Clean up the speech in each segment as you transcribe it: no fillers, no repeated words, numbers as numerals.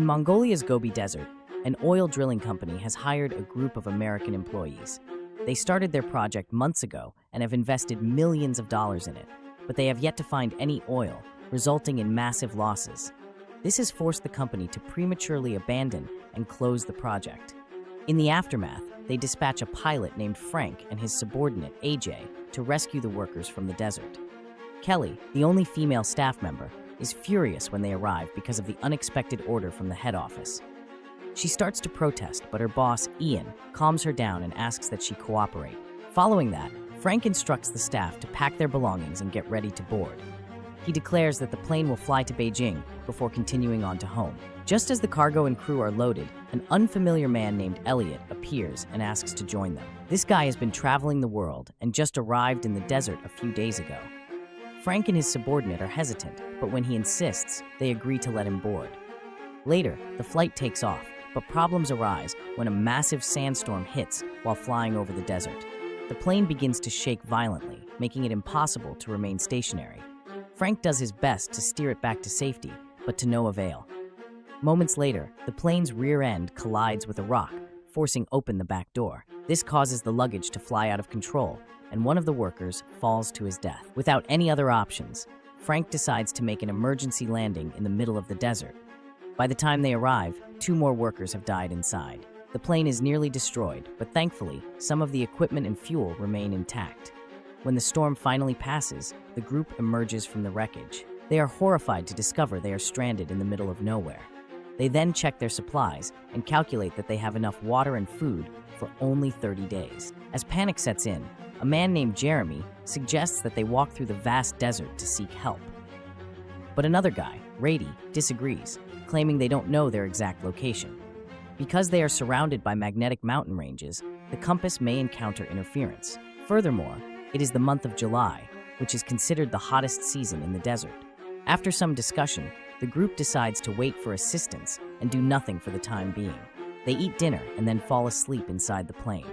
In Mongolia's Gobi Desert, an oil drilling company has hired a group of American employees. They started their project months ago and have invested millions of dollars in it, but they have yet to find any oil, resulting in massive losses. This has forced the company to prematurely abandon and close the project. In the aftermath, they dispatch a pilot named Frank and his subordinate, AJ, to rescue the workers from the desert. Kelly, the only female staff member, is furious when they arrive because of the unexpected order from the head office. She starts to protest, but her boss, Ian, calms her down and asks that she cooperate. Following that, Frank instructs the staff to pack their belongings and get ready to board. He declares that the plane will fly to Beijing before continuing on to home. Just as the cargo and crew are loaded, an unfamiliar man named Elliot appears and asks to join them. This guy has been traveling the world and just arrived in the desert a few days ago. Frank and his subordinate are hesitant, but when he insists, they agree to let him board. Later, the flight takes off, but problems arise when a massive sandstorm hits while flying over the desert. The plane begins to shake violently, making it impossible to remain stationary. Frank does his best to steer it back to safety, but to no avail. Moments later, the plane's rear end collides with a rock, forcing open the back door. This causes the luggage to fly out of control, and one of the workers falls to his death. Without any other options, Frank decides to make an emergency landing in the middle of the desert. By the time they arrive, 2 more workers have died inside. The plane is nearly destroyed, but thankfully, some of the equipment and fuel remain intact. When the storm finally passes, the group emerges from the wreckage. They are horrified to discover they are stranded in the middle of nowhere. They then check their supplies and calculate that they have enough water and food for only 30 days. As panic sets in, a man named Jeremy suggests that they walk through the vast desert to seek help. But another guy, Rady, disagrees, claiming they don't know their exact location. Because they are surrounded by magnetic mountain ranges, the compass may encounter interference. Furthermore, it is the month of July, which is considered the hottest season in the desert. After some discussion, the group decides to wait for assistance and do nothing for the time being. They eat dinner and then fall asleep inside the plane.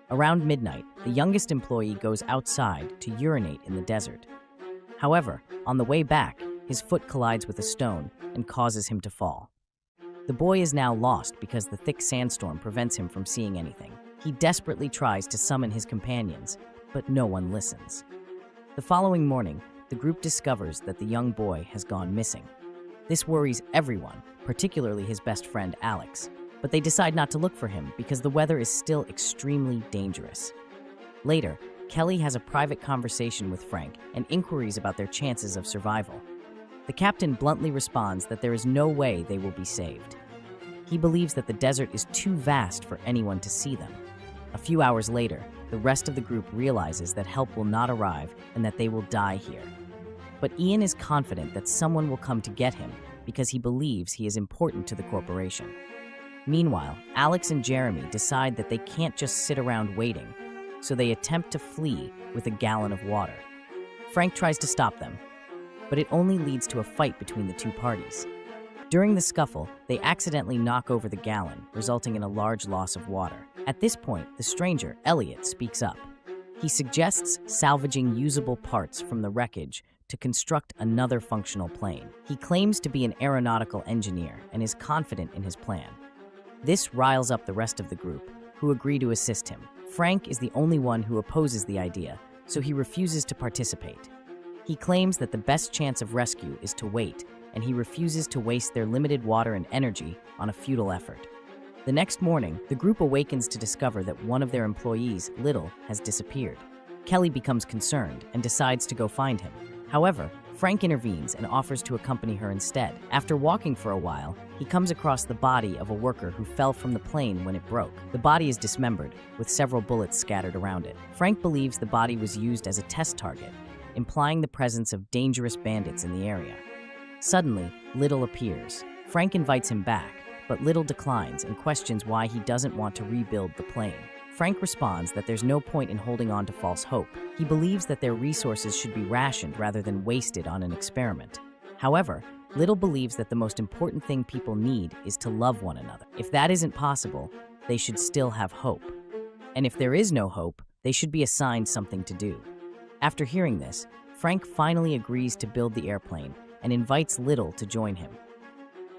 Around midnight, the youngest employee goes outside to urinate in the desert. However, on the way back, his foot collides with a stone and causes him to fall. The boy is now lost because the thick sandstorm prevents him from seeing anything. He desperately tries to summon his companions, but no one listens. The following morning, the group discovers that the young boy has gone missing. This worries everyone, particularly his best friend Alex, but they decide not to look for him because the weather is still extremely dangerous. Later, Kelly has a private conversation with Frank and inquiries about their chances of survival. The captain bluntly responds that there is no way they will be saved. He believes that the desert is too vast for anyone to see them. A few hours later, the rest of the group realizes that help will not arrive and that they will die here. But Ian is confident that someone will come to get him because he believes he is important to the corporation. Meanwhile, Alex and Jeremy decide that they can't just sit around waiting, so they attempt to flee with a gallon of water. Frank tries to stop them, but it only leads to a fight between the 2 parties. During the scuffle, they accidentally knock over the gallon, resulting in a large loss of water. At this point, the stranger, Elliot, speaks up. He suggests salvaging usable parts from the wreckage to construct another functional plane. He claims to be an aeronautical engineer and is confident in his plan. This riles up the rest of the group, who agree to assist him. Frank is the only one who opposes the idea, so he refuses to participate. He claims that the best chance of rescue is to wait, and he refuses to waste their limited water and energy on a futile effort. The next morning, the group awakens to discover that one of their employees, Little, has disappeared. Kelly becomes concerned and decides to go find him. However, Frank intervenes and offers to accompany her instead. After walking for a while, he comes across the body of a worker who fell from the plane when it broke. The body is dismembered, with several bullets scattered around it. Frank believes the body was used as a test target, implying the presence of dangerous bandits in the area. Suddenly, Little appears. Frank invites him back, but Little declines and questions why he doesn't want to rebuild the plane. Frank responds that there's no point in holding on to false hope. He believes that their resources should be rationed rather than wasted on an experiment. However, Little believes that the most important thing people need is to love one another. If that isn't possible, they should still have hope. And if there is no hope, they should be assigned something to do. After hearing this, Frank finally agrees to build the airplane and invites Little to join him.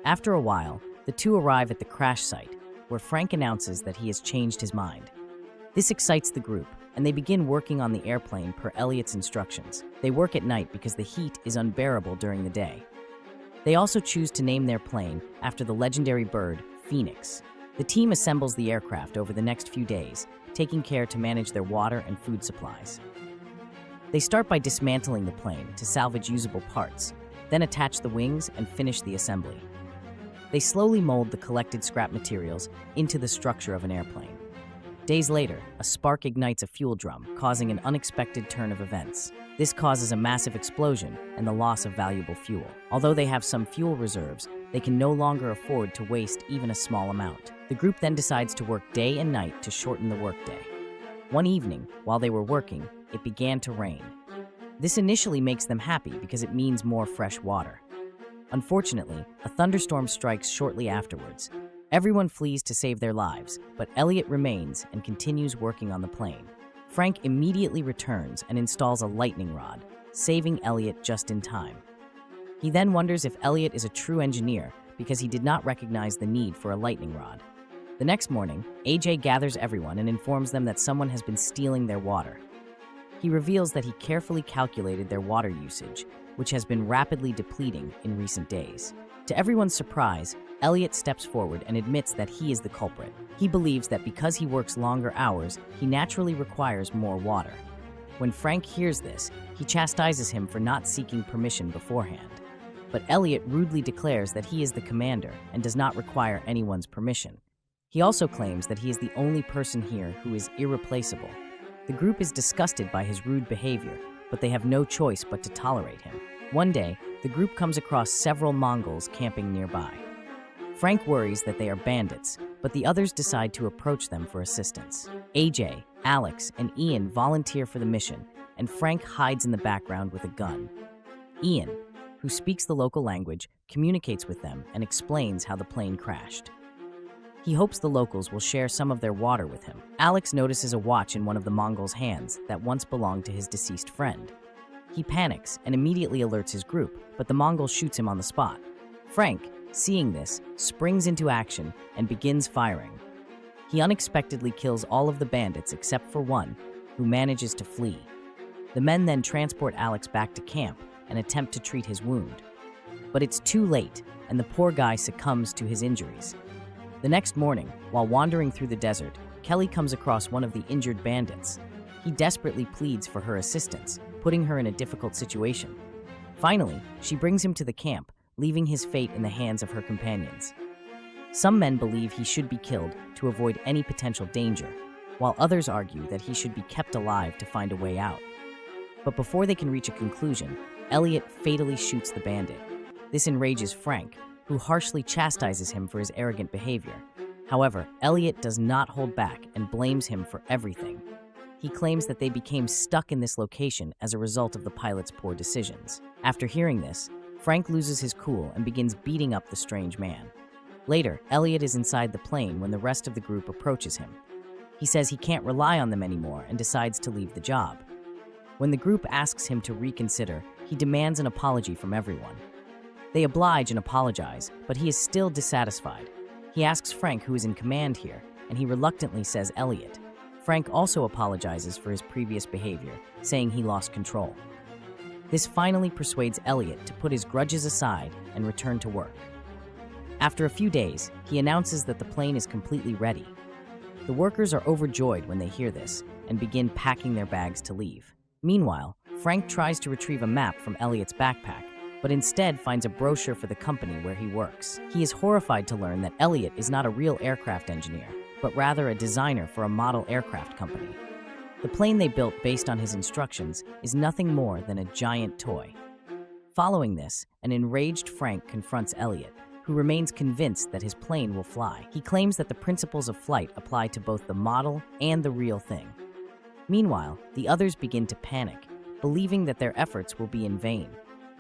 After a while, The two arrive at the crash site, where Frank announces that he has changed his mind. This excites the group, and they begin working on the airplane per Elliot's instructions. They work at night because the heat is unbearable during the day. They also choose to name their plane after the legendary bird, Phoenix. The team assembles the aircraft over the next few days, taking care to manage their water and food supplies. They start by dismantling the plane to salvage usable parts, then attach the wings and finish the assembly. They slowly mold the collected scrap materials into the structure of an airplane. Days later, a spark ignites a fuel drum, causing an unexpected turn of events. This causes a massive explosion and the loss of valuable fuel. Although they have some fuel reserves, they can no longer afford to waste even a small amount. The group then decides to work day and night to shorten the workday. One evening, while they were working, it began to rain. This initially makes them happy because it means more fresh water. Unfortunately, a thunderstorm strikes shortly afterwards. Everyone flees to save their lives, but Elliot remains and continues working on the plane. Frank immediately returns and installs a lightning rod, saving Elliot just in time. He then wonders if Elliot is a true engineer because he did not recognize the need for a lightning rod. The next morning, AJ gathers everyone and informs them that someone has been stealing their water. He reveals that he carefully calculated their water usage, which has been rapidly depleting in recent days. To everyone's surprise, Elliot steps forward and admits that he is the culprit. He believes that because he works longer hours, he naturally requires more water. When Frank hears this, he chastises him for not seeking permission beforehand. But Elliot rudely declares that he is the commander and does not require anyone's permission. He also claims that he is the only person here who is irreplaceable. The group is disgusted by his rude behavior, but they have no choice but to tolerate him. One day, the group comes across several Mongols camping nearby. Frank worries that they are bandits, but the others decide to approach them for assistance. AJ, Alex, and Ian volunteer for the mission, and Frank hides in the background with a gun. Ian, who speaks the local language, communicates with them and explains how the plane crashed. He hopes the locals will share some of their water with him. Alex notices a watch in one of the Mongols' hands that once belonged to his deceased friend. He panics and immediately alerts his group, but the Mongol shoots him on the spot. Frank, seeing this, springs into action and begins firing. He unexpectedly kills all of the bandits except for one, who manages to flee. The men then transport Alex back to camp and attempt to treat his wound. But it's too late, and the poor guy succumbs to his injuries. The next morning, while wandering through the desert, Kelly comes across one of the injured bandits. He desperately pleads for her assistance, putting her in a difficult situation. Finally, she brings him to the camp, leaving his fate in the hands of her companions. Some men believe he should be killed to avoid any potential danger, while others argue that he should be kept alive to find a way out. But before they can reach a conclusion, Elliot fatally shoots the bandit. This enrages Frank, who harshly chastises him for his arrogant behavior. However, Elliot does not hold back and blames him for everything. He claims that they became stuck in this location as a result of the pilot's poor decisions. After hearing this, Frank loses his cool and begins beating up the strange man. Later, Elliot is inside the plane when the rest of the group approaches him. He says he can't rely on them anymore and decides to leave the job. When the group asks him to reconsider, he demands an apology from everyone. They oblige and apologize, but he is still dissatisfied. He asks Frank who is in command here, and he reluctantly says Elliot. Frank also apologizes for his previous behavior, saying he lost control. This finally persuades Elliot to put his grudges aside and return to work. After a few days, he announces that the plane is completely ready. The workers are overjoyed when they hear this and begin packing their bags to leave. Meanwhile, Frank tries to retrieve a map from Elliot's backpack, but instead finds a brochure for the company where he works. He is horrified to learn that Elliot is not a real aircraft engineer, but rather a designer for a model aircraft company. The plane they built based on his instructions is nothing more than a giant toy. Following this, an enraged Frank confronts Elliot, who remains convinced that his plane will fly. He claims that the principles of flight apply to both the model and the real thing. Meanwhile, the others begin to panic, believing that their efforts will be in vain.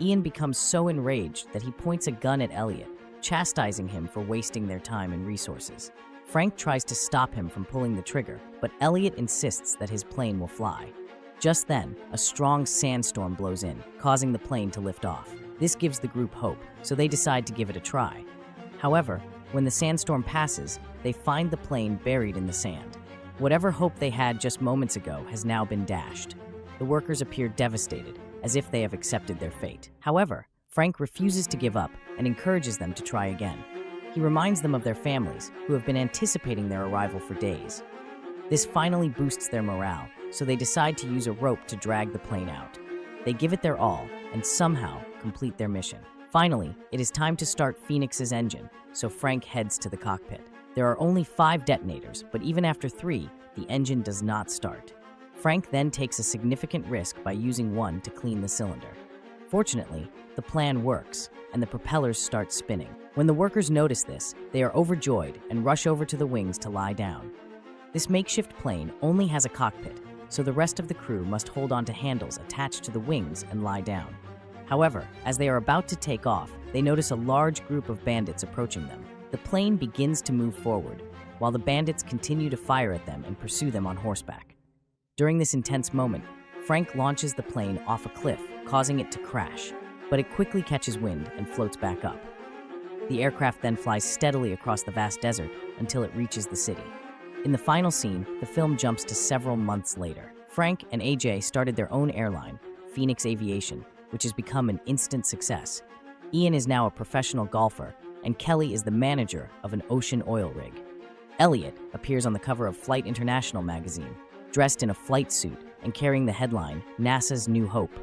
Ian becomes so enraged that he points a gun at Elliot, chastising him for wasting their time and resources. Frank tries to stop him from pulling the trigger, but Elliot insists that his plane will fly. Just then, a strong sandstorm blows in, causing the plane to lift off. This gives the group hope, so they decide to give it a try. However, When the sandstorm passes, they find the plane buried in the sand. Whatever hope they had just moments ago has now been dashed. The workers appear devastated, as if they have accepted their fate. However, Frank refuses to give up and encourages them to try again. He reminds them of their families, who have been anticipating their arrival for days. This finally boosts their morale, so they decide to use a rope to drag the plane out. They give it their all and somehow complete their mission. Finally, it is time to start Phoenix's engine, so Frank heads to the cockpit. There are only 5 detonators, but even after 3, the engine does not start. Frank then takes a significant risk by using one to clean the cylinder. Fortunately, the plan works, and the propellers start spinning. When the workers notice this, they are overjoyed and rush over to the wings to lie down. This makeshift plane only has a cockpit, so the rest of the crew must hold onto handles attached to the wings and lie down. However, as they are about to take off, they notice a large group of bandits approaching them. The plane begins to move forward, while the bandits continue to fire at them and pursue them on horseback. During this intense moment, Frank launches the plane off a cliff, causing it to crash, but it quickly catches wind and floats back up. The aircraft then flies steadily across the vast desert until it reaches the city. In the final scene, the film jumps to several months later. Frank and AJ started their own airline, Phoenix Aviation, which has become an instant success. Ian is now a professional golfer, and Kelly is the manager of an ocean oil rig. Elliot appears on the cover of Flight International magazine, dressed in a flight suit and carrying the headline, NASA's New Hope.